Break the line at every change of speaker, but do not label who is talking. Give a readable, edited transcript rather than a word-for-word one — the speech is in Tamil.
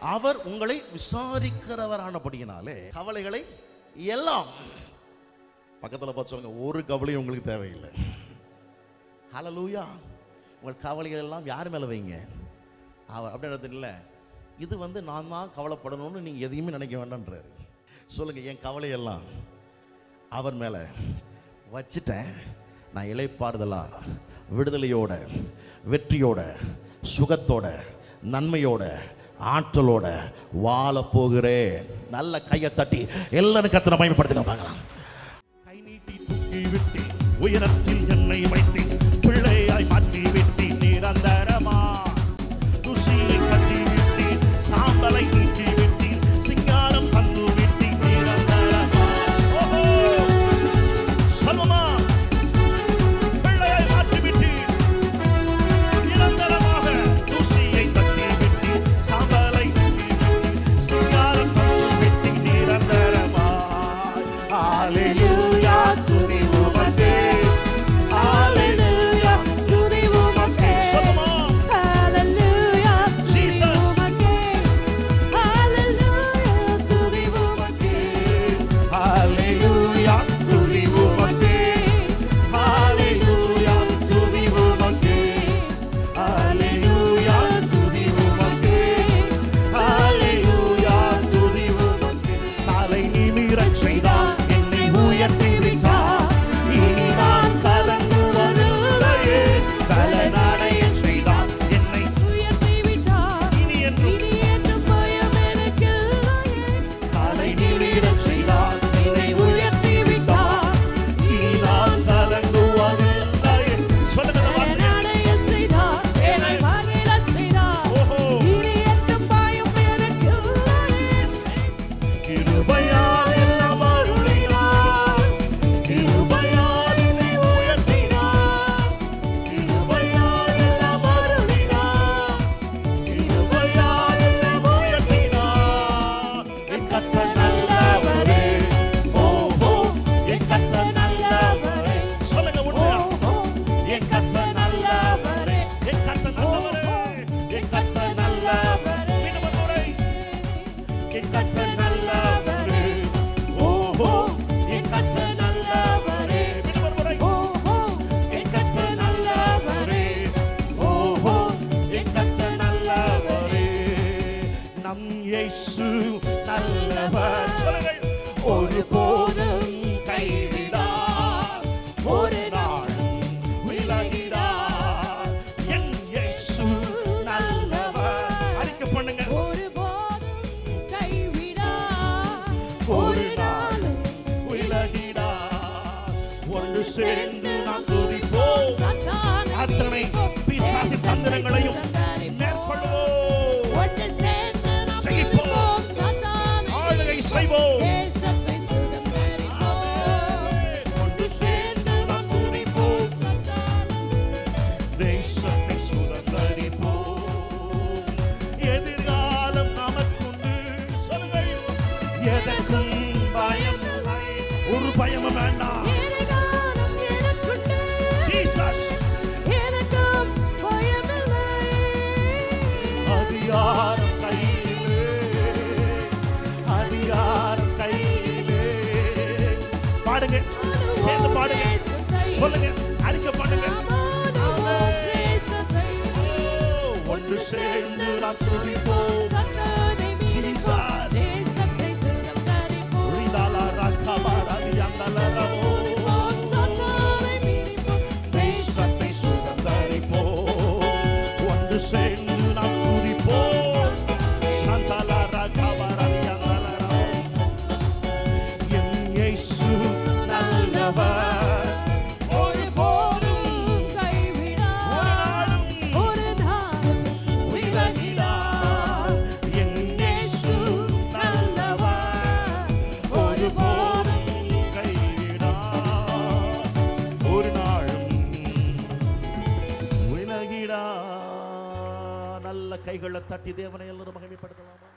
அவர் உங்களை விசாரிக்கிறவரானபடியினாலே கவலைகளை எல்லாம், பக்கத்தில் பார்த்து சொல்லுங்க, ஒரு கவலையும் உங்களுக்கு தேவையில்லை. ஹல்லேலூயா. உங்கள் கவலைகள் எல்லாம் யார் மேலே வைங்க? அவர் அப்படின்றது இல்லை. இது நான் தான் கவலைப்படணும்னு நீங்கள் எதையுமே நினைக்க வேண்டான்றாரு. சொல்லுங்கள், என் கவலையெல்லாம் அவர் மேலே வச்சுட்டேன். நான் இளைப்பாறுதலா, விடுதலையோட, வெற்றியோட, சுகத்தோட, நன்மையோட, ஆற்றலோட வாழ போகிறேன். நல்ல கையை தட்டி எல்லாரும் கர்த்தரை மகிமைப்படுத்துங்க பார்க்கலாம். கை நீட்டி தூக்கி விட்டு உயரத்தில் என்னை வைத்து பிள்ளையாய் மாற்றி விட்டு நிரந்தரமா துசியை கட்டி விட்டு சாம்பலை நீட்டி விட்டு சிங்காரம் தந்து விட்டு நிரந்தரமா. சொல்லுமா, பிள்ளையாய் மாற்றி விட்டு நிரந்தரமாக துசியை கட்டி விட்டு சாம்பலை நீட்டி விட்டு சிங்காரம் தந்து விட்டு நிரந்தரமா. ஹல்லேலூயா. துதி உமக்கே. ஹல்லேலூயா. துதி உமக்கே. சொல்லுமா.
Hallelujah,
Jesus.
Hallelujah, துதி உமக்கே.
ஹல்லேலூயா. துதி உமக்கே. ஹல்லேலூயா. துதி உமக்கே. ஹல்லேலூயா. துதி உமக்கே. ஹல்லேலூயா. துதி உமக்கே. தலை நிமிரச் செய்தார், என்னை உயர்த்தி விட்டார். இனி நான் கலங்குவதில்லையே. பலனடையச் செய்தார், என்னை
உயர்த்தி விட்டார்.
இனி என்றும்
இனி என்றும் பயம் எனக்கில்லையே.
தலை நிமிரச் செய்தார், என்னை உயர்த்தி விட்டார். இனி நான் கலங்குவதில்லையே. சொல்லுங்க இந்த வார்த்தையை.
பலனடைய செய்தார், என்னை மகிழச் செய்தார்.
ஓஹோ.
இனி என்றும் பயம் எனக்கில்லையே.
கிருபையால் எல்லாம் அருளினார். கிருபையால் என்னை உயர்த்தினார். கிருபையால் எல்லாம் அருளினார். கிருபையால் எல்லாம் உயர்த்தினார். என் கர்த்தர் நல்லவரே. ஓஹோ. என் கர்த்தர் நல்லவரே. சொல்லுங்க உண்மையா. என் கர்த்தர் நல்லவரே. என் கர்த்தர் நல்லவரே. என் கர்த்தர் நல்லவரே. மீண்டும் ஒரு முறை. என் கர்த்தர் நல்லவரே. ஓஹோ. என் கர்த்தர் நல்லவரே. மீண்டும் ஒரு முறை.
ஓஹோ,
என் கர்த்தர் நல்லவரே. ஓஹோ. என் கர்த்தர் நல்லவரே. நம் இயேசு நல்லவர். சொல்லுங்கள். ஒருபோதும் கைவிடார், ஒரு நாளும் விலகிடார். என் இயேசு நல்லவர். அறிக்கை பண்ணுங்க.
ஒருபோதும் கைவிடார்,
ஒரு நாளும் விலகிடார். ஒன்று சேர்ந்து நாம் துதிப்போம்.
சாத்தானை
அத்தனை பிசாசின் தந்திரங்களையும் மேற்கொள்வோம்.
ஒன்று சேர்ந்து நாம்
ஜெயிப்போம்.
துதிப்போம். சாத்தானை
ஆளுகை செய்வோம்.
தேசத்தை சுதந்தரிப்போம்.
ஒன்று சேர்ந்து நாம் துதிப்போம். தேசத்தை சுதந்தரிப்போம். எதிர்காலம் நமக்குண்டு. சொல்லுங்கள். எதற்கும் பயம் இல்லை. ஒரு பயமும் வேண்டாம்.
எதிர்காலம் எனக்குண்டு.
ஜீசஸ்.
எனக்கும் பயமில்லை.
அதிகாரம் கையிலே. அதிகாரம் கையிலே. பாடுங்க. சேர்ந்து பாடுங்க. சொல்லுங்க. அறிக்கை பண்ணுங்க.
நாமானும் தேசத்தை
ஒன்று சேர்ந்து நாம் துதிப்போம்.
சாத்தானை மிதிப்போம். தேசத்தை சுதந்தரிப்போம்.
உரிதாலா ராக்காபாராதி அந்தலரவோ.
சாத்தானை மிதிப்போம்.
தேசத்தை சுதந்தரிப்போம். ஒன்று சேர்ந்து நாம் துதிப்போம். சாந்தலா ராக்காபாராதி அந்தலரவோ. என் இயேசு நல்லவர். ஒருபோதும்
கைவிடார்.
ஒரு நாளும்
ஒரு நாளும்
விலகிடார். என் இயேசு நல்லவர். ஒருபோதும் கைவிடார். ஒரு நாளும் விலகிடார். நல்ல கைகளை தட்டி தேவனை எல்லாரும் மகிமைப்படுத்தலாமா?